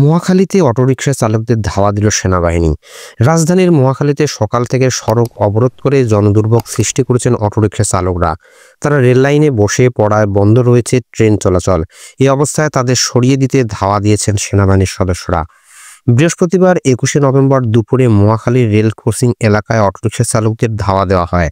মহাখালীতে অটোরিকশা চালকদের ধাওয়া দিল সেনাবাহিনী। রাজধানীর মহাখালীতে সকাল থেকে সড়ক অবরোধ করে জনদুর্ভোগ সৃষ্টি করেছেন অটোরিকশা চালকরা। তারা রেল লাইনে বসে পড়ায় বন্ধ রয়েছে ট্রেন চলাচল। এই অবস্থায় তাদের সরিয়ে দিতে ধাওয়া দিয়েছেন সেনাবাহিনীর সদস্যরা। বৃহস্পতিবার 21শে নভেম্বর দুপুরে মহাখালীর রেল ক্রসিং এলাকায় অটোরিকশা চালকদের ধাওয়া দেওয়া হয়।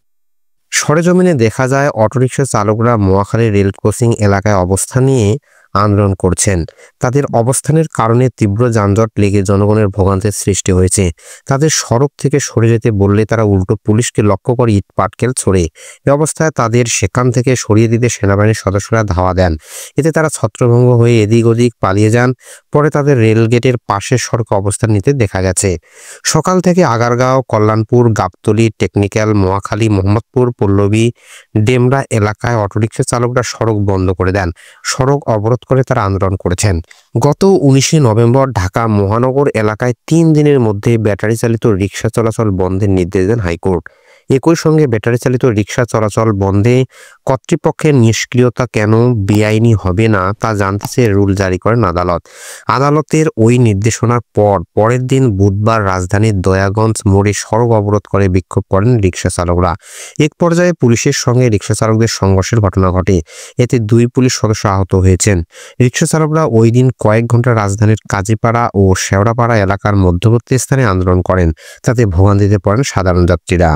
সরেজমিনে দেখা যায় অটোরিকশা চালকরা মহাখালী রেল ক্রসিং এলাকায় অবস্থান নিয়ে আন্দোলন করছেন। তাদের অবস্থানের কারণে তীব্র যানজট লেগে জনগণের ভোগান্তির সৃষ্টি হয়েছে। তাদের সড়ক থেকে সরে যেতে বললে তারা উল্টো পুলিশকে লক্ষ্য করে ইট পাটকেল ছোড়ে। এ অবস্থায় তাদের সেখান থেকে সরিয়ে দিতে সেনাবাহিনীর সদস্যরা ধাওয়া দেন। এতে তারা ছত্রভঙ্গ হয়ে এদিক ওদিক পালিয়ে যান। পরে তাদের রেল গেটের পাশের সড়কে অবস্থান নিতে দেখা গেছে। সকাল থেকে আগারগাঁও, কল্যাণপুর, গাবতলী, টেকনিক্যাল, মহাখালী, মোহাম্মদপুর, পল্লবী, ডেমরা এলাকায় অটোরিকশা চালকরা সড়ক বন্ধ করে দেন। সড়ক অবরোধ করে তারা আন্দোলন করেছেন। গত 19শে নভেম্বর ঢাকা মহানগর এলাকায় 3 দিনের মধ্যে ব্যাটারি চালিত রিকশা চলাচল বন্ধের নির্দেশ দেন হাইকোর্ট। একই সঙ্গে ব্যাটারি চালিত রিকশা চলাচল বন্ধে কর্তৃপক্ষের নিষ্ক্রিয়তা কেন বেআইনি হবে না তা জানতে চেয়ে রুল জারি করেন আদালত। আদালতের ওই নির্দেশনার পরের দিন বুধবার রাজধানীর দয়াগঞ্জ মোড়ে সড়ক অবরোধ করে বিক্ষোভ করেন রিকশা চালকরা। এক পর্যায়ে পুলিশের সঙ্গে রিকশা চালকদের সংঘর্ষের ঘটনা ঘটে। এতে 2 পুলিশ সদস্য আহত হয়েছেন। রিকশা চালকরা ওই দিন কয়েক ঘন্টা রাজধানীর কাজীপাড়া ও শেওড়াপাড়া এলাকার মধ্যবর্তী স্থানে আন্দোলন করেন। তাতে ভোগান্তিতে পড়েন সাধারণ যাত্রীরা।